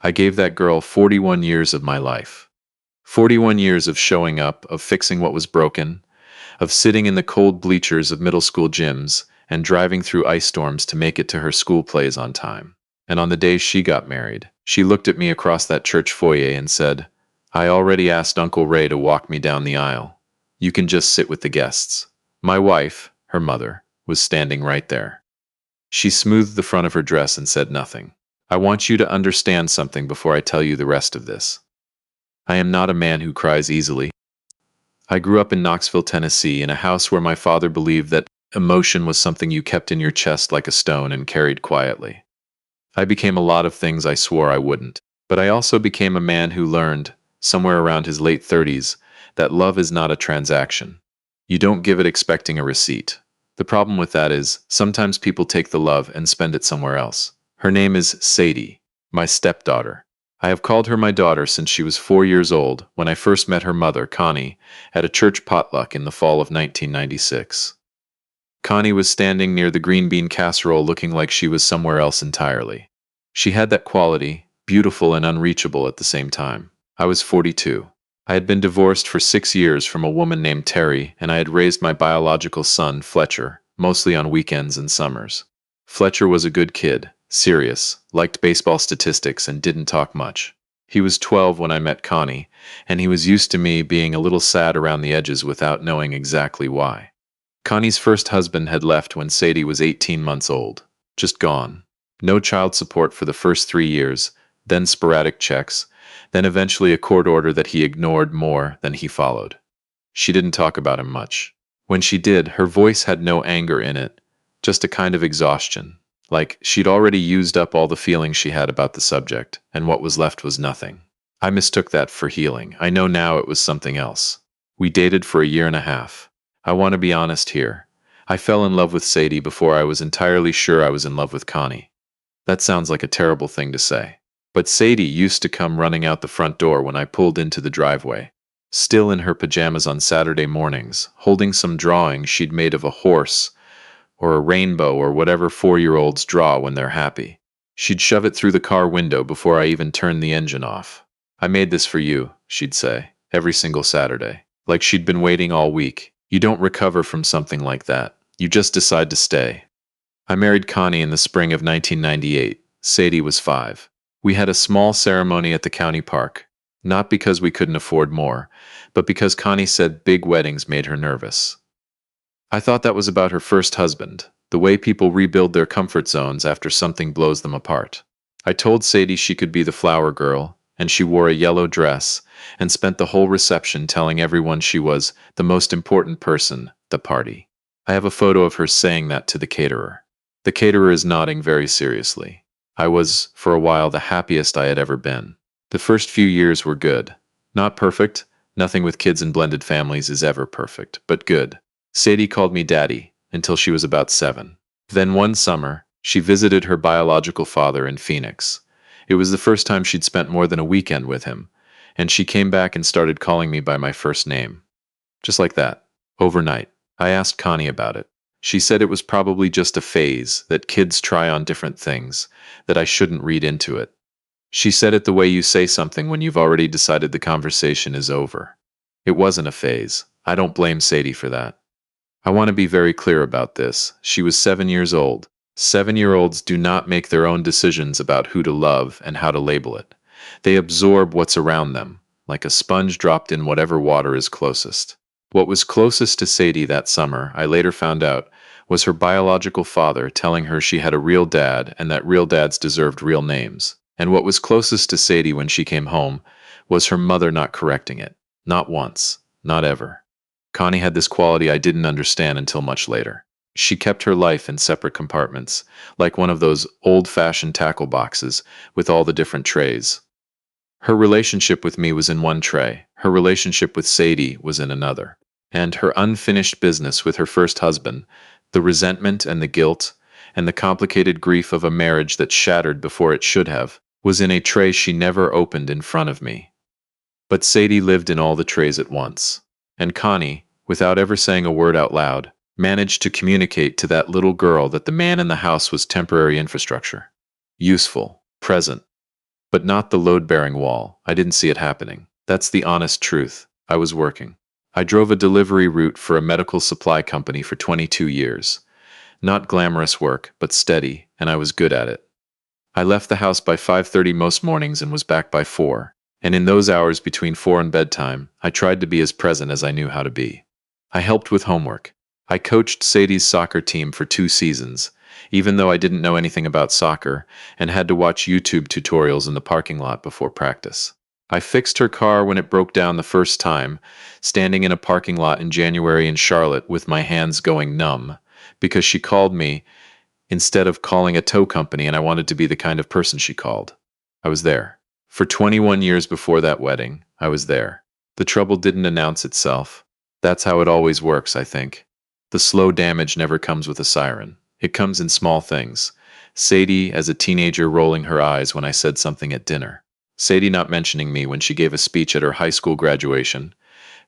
I gave that girl 41 years of my life. 41 years of showing up, of fixing what was broken, of sitting in the cold bleachers of middle school gyms and driving through ice storms to make it to her school plays on time. And on the day she got married, she looked at me across that church foyer and said, "I already asked Uncle Ray to walk me down the aisle. You can just sit with the guests." My wife, her mother, was standing right there. She smoothed the front of her dress and said nothing. "I want you to understand something before I tell you the rest of this. I am not a man who cries easily. I grew up in Knoxville, Tennessee, in a house where my father believed that emotion was something you kept in your chest like a stone and carried quietly. I became a lot of things I swore I wouldn't, but I also became a man who learned, somewhere around his late 30s, that love is not a transaction. You don't give it expecting a receipt. The problem with that is, sometimes people take the love and spend it somewhere else. Her name is Sadie, my stepdaughter. I have called her my daughter since she was 4 years old when I first met her mother, Connie, at a church potluck in the fall of 1996. Connie was standing near the green bean casserole looking like she was somewhere else entirely. She had that quality, beautiful and unreachable at the same time. I was 42. I had been divorced for 6 years from a woman named Terry, and I had raised my biological son, Fletcher, mostly on weekends and summers. Fletcher was a good kid, serious, liked baseball statistics, and didn't talk much. He was 12 when I met Connie, and he was used to me being a little sad around the edges without knowing exactly why. Connie's first husband had left when Sadie was 18 months old. Just gone. No child support for the first 3 years, then sporadic checks, then eventually a court order that he ignored more than he followed. She didn't talk about him much. When she did, her voice had no anger in it, just a kind of exhaustion. Like she'd already used up all the feelings she had about the subject, and what was left was nothing. I mistook that for healing. I know now it was something else. We dated for a year and a half. I want to be honest here. I fell in love with Sadie before I was entirely sure I was in love with Connie. That sounds like a terrible thing to say. But Sadie used to come running out the front door when I pulled into the driveway, still in her pajamas on Saturday mornings, holding some drawing she'd made of a horse, or a rainbow, or whatever 4-year-olds draw when they're happy. She'd shove it through the car window before I even turned the engine off. "I made this for you," she'd say, every single Saturday. Like she'd been waiting all week. You don't recover from something like that. You just decide to stay. I married Connie in the spring of 1998. Sadie was 5. We had a small ceremony at the county park, not because we couldn't afford more, but because Connie said big weddings made her nervous. I thought that was about her first husband, the way people rebuild their comfort zones after something blows them apart. I told Sadie she could be the flower girl, and she wore a yellow dress, and spent the whole reception telling everyone she was the most important person, the party. I have a photo of her saying that to the caterer. The caterer is nodding very seriously. I was, for a while, the happiest I had ever been. The first few years were good. Not perfect. Nothing with kids and blended families is ever perfect, but good. Sadie called me Daddy until she was about 7. Then one summer, she visited her biological father in Phoenix. It was the first time she'd spent more than a weekend with him, and she came back and started calling me by my first name. Just like that. Overnight. I asked Connie about it. She said it was probably just a phase, that kids try on different things, that I shouldn't read into it. She said it the way you say something when you've already decided the conversation is over. It wasn't a phase. I don't blame Sadie for that. I want to be very clear about this. She was 7 years old. 7-year-olds do not make their own decisions about who to love and how to label it. They absorb what's around them, like a sponge dropped in whatever water is closest. What was closest to Sadie that summer, I later found out, was her biological father telling her she had a real dad and that real dads deserved real names. And what was closest to Sadie when she came home was her mother not correcting it. Not once. Not ever. Connie had this quality I didn't understand until much later. She kept her life in separate compartments, like one of those old-fashioned tackle boxes with all the different trays. Her relationship with me was in one tray. Her relationship with Sadie was in another. And her unfinished business with her first husband, the resentment and the guilt, and the complicated grief of a marriage that shattered before it should have, was in a tray she never opened in front of me. But Sadie lived in all the trays at once. And Connie, without ever saying a word out loud, managed to communicate to that little girl that the man in the house was temporary infrastructure. Useful, present, But not the load-bearing wall. I didn't see it happening. That's the honest truth. I was working. I drove a delivery route for a medical supply company for 22 years. Not glamorous work, but steady, and I was good at it. I left the house by 5:30 most mornings and was back by 4. And in those hours between 4 and bedtime, I tried to be as present as I knew how to be. I helped with homework. I coached Sadie's soccer team for 2 seasons, even though I didn't know anything about soccer and had to watch YouTube tutorials in the parking lot before practice. I fixed her car when it broke down the first time, standing in a parking lot in January in Charlotte with my hands going numb, because she called me instead of calling a tow company, and I wanted to be the kind of person she called. I was there. For 21 years before that wedding, I was there. The trouble didn't announce itself. That's how it always works, I think. The slow damage never comes with a siren. It comes in small things. Sadie, as a teenager, rolling her eyes when I said something at dinner. Sadie not mentioning me when she gave a speech at her high school graduation.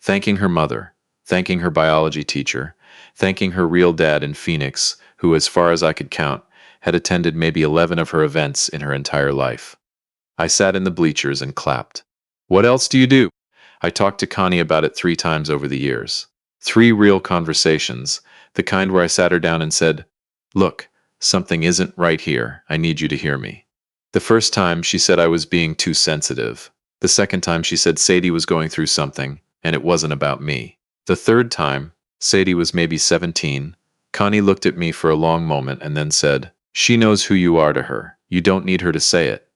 Thanking her mother. Thanking her biology teacher. Thanking her real dad in Phoenix, who, as far as I could count, had attended maybe 11 of her events in her entire life. I sat in the bleachers and clapped. What else do you do? I talked to Connie about it 3 times over the years. 3 real conversations, the kind where I sat her down and said, "Look, something isn't right here. I need you to hear me." The first time she said I was being too sensitive. The second time she said Sadie was going through something, and it wasn't about me. The third time, Sadie was maybe 17. Connie looked at me for a long moment and then said, "She knows who you are to her. You don't need her to say it."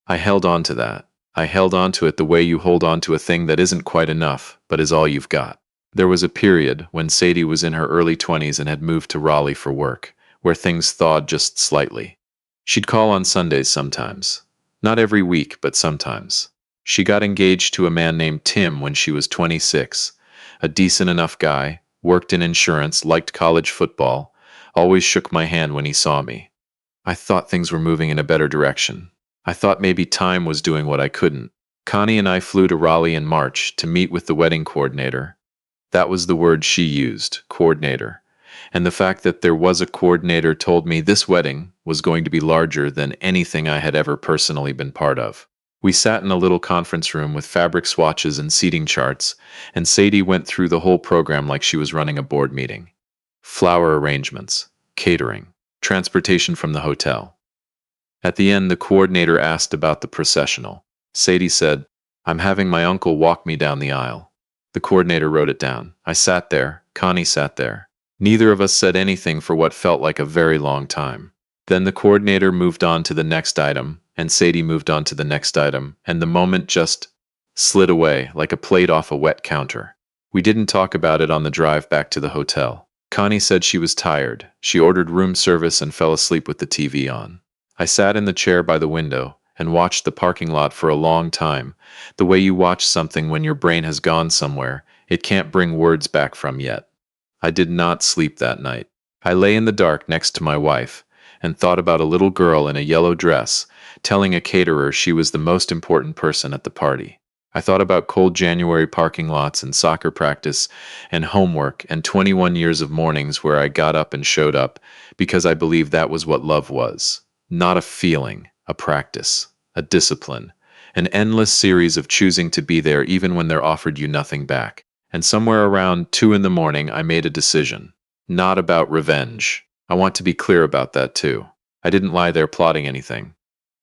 I held on to that. I held on to it the way you hold on to a thing that isn't quite enough, but is all you've got. There was a period when Sadie was in her early 20s and had moved to Raleigh for work, where things thawed just slightly. She'd call on Sundays sometimes. Not every week, but sometimes. She got engaged to a man named Tim when she was 26. A decent enough guy, worked in insurance, liked college football, always shook my hand when he saw me. I thought things were moving in a better direction. I thought maybe time was doing what I couldn't. Connie and I flew to Raleigh in March to meet with the wedding coordinator. That was the word she used, coordinator. And the fact that there was a coordinator told me this wedding was going to be larger than anything I had ever personally been part of. We sat in a little conference room with fabric swatches and seating charts, and Sadie went through the whole program like she was running a board meeting. Flower arrangements, catering, transportation from the hotel. At the end, the coordinator asked about the processional. Sadie said, "I'm having my uncle walk me down the aisle." The coordinator wrote it down. I sat there. Connie sat there. Neither of us said anything for what felt like a very long time. Then the coordinator moved on to the next item, and Sadie moved on to the next item, and the moment just slid away like a plate off a wet counter. We didn't talk about it on the drive back to the hotel. Connie said she was tired. She ordered room service and fell asleep with the TV on. I sat in the chair by the window and watched the parking lot for a long time, the way you watch something when your brain has gone somewhere it can't bring words back from yet. I did not sleep that night. I lay in the dark next to my wife and thought about a little girl in a yellow dress telling a caterer she was the most important person at the party. I thought about cold January parking lots and soccer practice and homework and 21 years of mornings where I got up and showed up because I believed that was what love was. Not a feeling, a practice, a discipline, an endless series of choosing to be there even when they're offered you nothing back. And somewhere around 2 in the morning, I made a decision. Not about revenge. I want to be clear about that too. I didn't lie there plotting anything.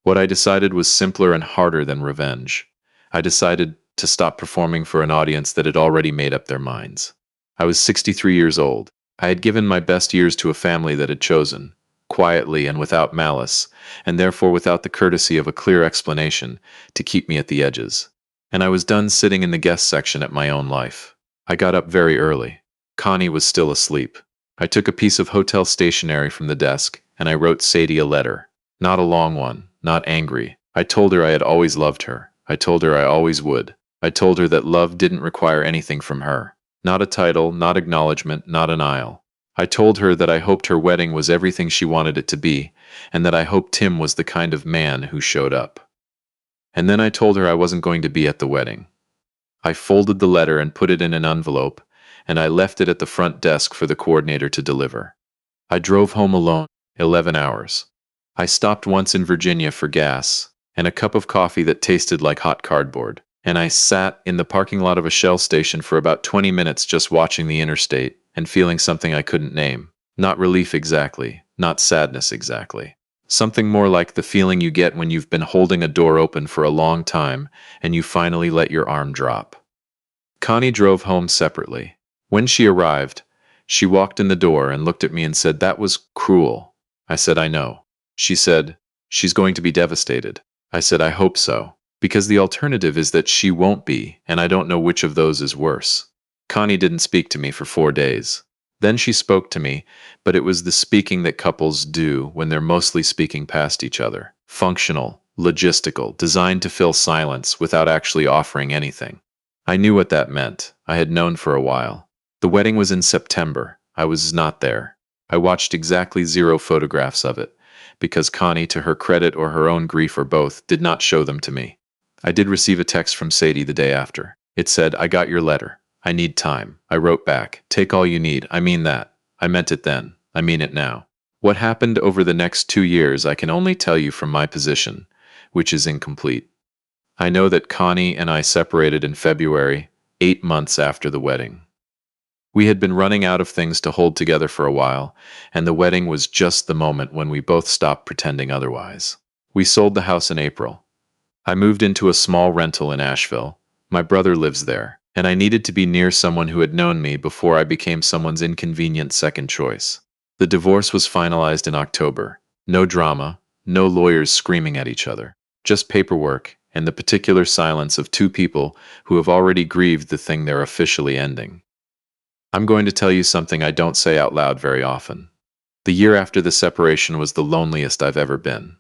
What I decided was simpler and harder than revenge. I decided to stop performing for an audience that had already made up their minds. I was 63 years old. I had given my best years to a family that had chosen, quietly and without malice, and therefore without the courtesy of a clear explanation, to keep me at the edges. And I was done sitting in the guest section at my own life. I got up very early. Connie was still asleep. I took a piece of hotel stationery from the desk, and I wrote Sadie a letter. Not a long one, not angry. I told her I had always loved her. I told her I always would. I told her that love didn't require anything from her. Not a title, not acknowledgement, not an aisle. I told her that I hoped her wedding was everything she wanted it to be, and that I hoped Tim was the kind of man who showed up. And then I told her I wasn't going to be at the wedding. I folded the letter and put it in an envelope, and I left it at the front desk for the coordinator to deliver. I drove home alone, 11 hours. I stopped once in Virginia for gas, and a cup of coffee that tasted like hot cardboard. And I sat in the parking lot of a Shell station for about 20 minutes just watching the interstate and feeling something I couldn't name. Not relief exactly, not sadness exactly. Something more like the feeling you get when you've been holding a door open for a long time and you finally let your arm drop. Connie drove home separately. When she arrived, she walked in the door and looked at me and said, "That was cruel." I said, "I know." She said, "She's going to be devastated." I said, "I hope so. Because the alternative is that she won't be, and I don't know which of those is worse." Connie didn't speak to me for 4 days. Then she spoke to me, but it was the speaking that couples do when they're mostly speaking past each other. Functional, logistical, designed to fill silence without actually offering anything. I knew what that meant. I had known for a while. The wedding was in September. I was not there. I watched exactly 0 photographs of it, because Connie, to her credit or her own grief or both, did not show them to me. I did receive a text from Sadie the day after. It said, "I got your letter. I need time." I wrote back, "Take all you need. I mean that. I meant it then. I mean it now." What happened over the next 2 years I can only tell you from my position, which is incomplete. I know that Connie and I separated in February, 8 months after the wedding. We had been running out of things to hold together for a while, and the wedding was just the moment when we both stopped pretending otherwise. We sold the house in April. I moved into a small rental in Asheville. My brother lives there, and I needed to be near someone who had known me before I became someone's inconvenient second choice. The divorce was finalized in October. No drama, no lawyers screaming at each other, just paperwork and the particular silence of 2 people who have already grieved the thing they're officially ending. I'm going to tell you something I don't say out loud very often. The year after the separation was the loneliest I've ever been.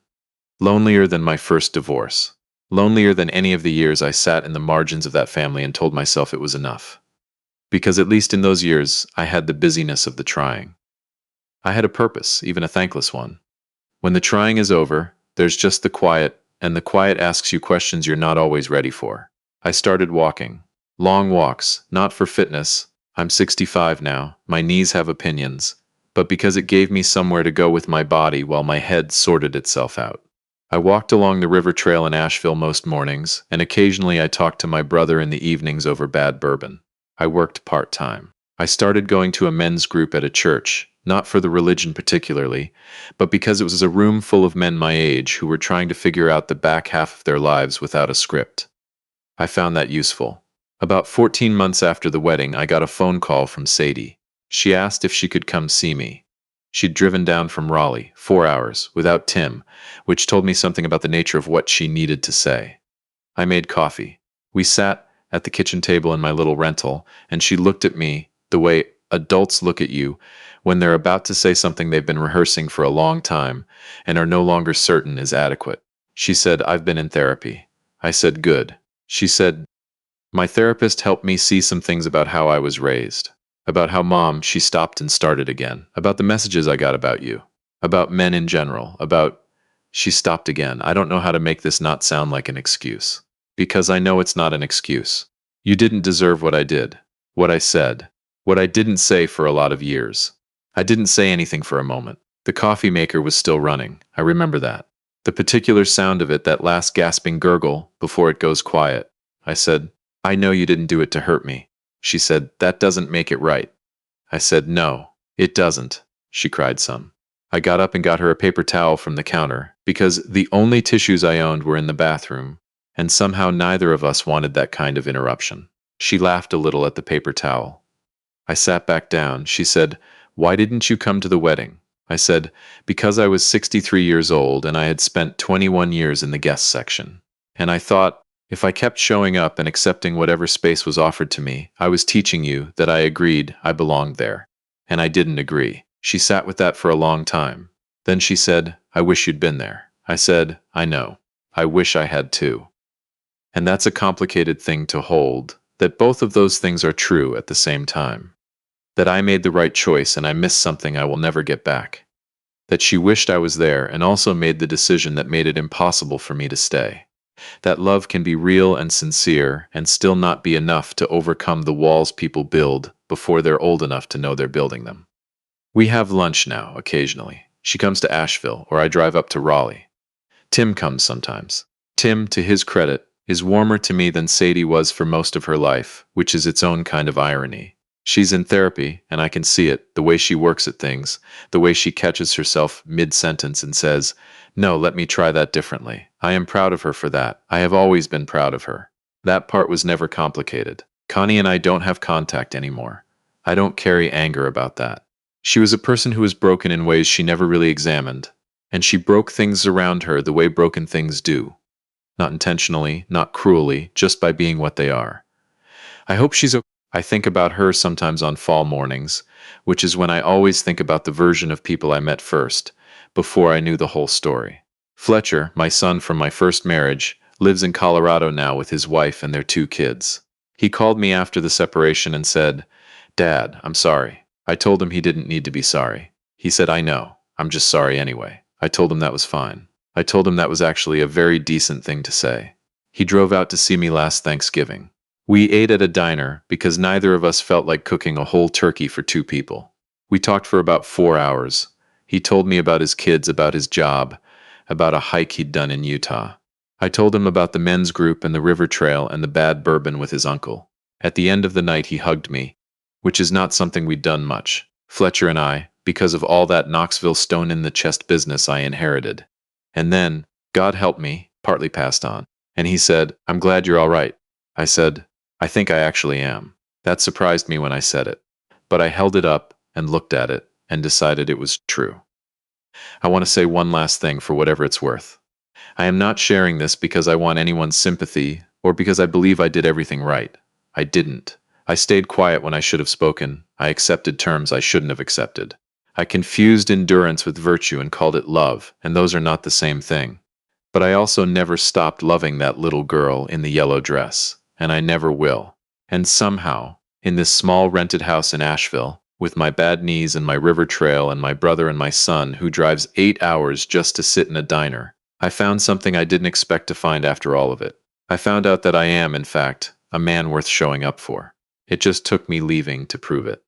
Lonelier than my first divorce. Lonelier than any of the years I sat in the margins of that family and told myself it was enough. Because at least in those years, I had the busyness of the trying. I had a purpose, even a thankless one. When the trying is over, there's just the quiet, and the quiet asks you questions you're not always ready for. I started walking. Long walks, not for fitness. I'm 65 now, my knees have opinions, but because it gave me somewhere to go with my body while my head sorted itself out. I walked along the river trail in Asheville most mornings, and occasionally I talked to my brother in the evenings over bad bourbon. I worked part-time. I started going to a men's group at a church, not for the religion particularly, but because it was a room full of men my age who were trying to figure out the back half of their lives without a script. I found that useful. About 14 months after the wedding, I got a phone call from Sadie. She asked if she could come see me. She'd driven down from Raleigh, 4 hours, without Tim, which told me something about the nature of what she needed to say. I made coffee. We sat at the kitchen table in my little rental, and she looked at me the way adults look at you when they're about to say something they've been rehearsing for a long time and are no longer certain is adequate. She said, "I've been in therapy." I said, "Good." She said, "My therapist helped me see some things about how I was raised. About how Mom," she stopped and started again. "About the messages I got about you. About men in general. About—" She stopped again. I don't know how to make this not sound like an excuse. Because I know it's not an excuse. You didn't deserve what I did. What I said. What I didn't say for a lot of years. I didn't say anything for a moment. The coffee maker was still running. I remember that. The particular sound of it, that last gasping gurgle before it goes quiet. I said, "I know you didn't do it to hurt me." She said, "That doesn't make it right." I said, "No, it doesn't." She cried some. I got up and got her a paper towel from the counter, because the only tissues I owned were in the bathroom, and somehow neither of us wanted that kind of interruption. She laughed a little at the paper towel. I sat back down. She said, "Why didn't you come to the wedding?" I said, "Because I was 63 years old and I had spent 21 years in the guest section. And I thought, if I kept showing up and accepting whatever space was offered to me, I was teaching you that I agreed I belonged there. And I didn't agree." She sat with that for a long time. Then she said, "I wish you'd been there." I said, "I know. I wish I had too." And that's a complicated thing to hold, that both of those things are true at the same time. That I made the right choice and I missed something I will never get back. That she wished I was there and also made the decision that made it impossible for me to stay. That love can be real and sincere and still not be enough to overcome the walls people build before they're old enough to know they're building them. We have lunch now, occasionally. She comes to Asheville, or I drive up to Raleigh. Tim comes sometimes. Tim, to his credit, is warmer to me than Sadie was for most of her life, which is its own kind of irony. She's in therapy, and I can see it, the way she works at things, the way she catches herself mid-sentence and says, "No, let me try that differently." I am proud of her for that. I have always been proud of her. That part was never complicated. Connie and I don't have contact anymore. I don't carry anger about that. She was a person who was broken in ways she never really examined, and she broke things around her the way broken things do. Not intentionally, not cruelly, just by being what they are. I hope she's okay. I think about her sometimes on fall mornings, which is when I always think about the version of people I met first, before I knew the whole story. Fletcher, my son from my first marriage, lives in Colorado now with his wife and their 2 kids. He called me after the separation and said, "Dad, I'm sorry." I told him he didn't need to be sorry. He said, "I know. I'm just sorry anyway." I told him that was fine. I told him that was actually a very decent thing to say. He drove out to see me last Thanksgiving. We ate at a diner because neither of us felt like cooking a whole turkey for 2 people. We talked for about 4 hours. He told me about his kids, about his job, about a hike he'd done in Utah. I told him about the men's group and the river trail and the bad bourbon with his uncle. At the end of the night, he hugged me, which is not something we'd done much, Fletcher and I, because of all that Knoxville stone-in-the-chest business I inherited. And then, God help me, partly passed on. And he said, "I'm glad you're all right." I said, "I think I actually am." That surprised me when I said it. But I held it up and looked at it and decided it was true. I want to say one last thing for whatever it's worth. I am not sharing this because I want anyone's sympathy or because I believe I did everything right. I didn't. I stayed quiet when I should have spoken. I accepted terms I shouldn't have accepted. I confused endurance with virtue and called it love, and those are not the same thing. But I also never stopped loving that little girl in the yellow dress, and I never will. And somehow, in this small rented house in Asheville, with my bad knees and my river trail and my brother and my son who drives 8 hours just to sit in a diner, I found something I didn't expect to find after all of it. I found out that I am, in fact, a man worth showing up for. It just took me leaving to prove it.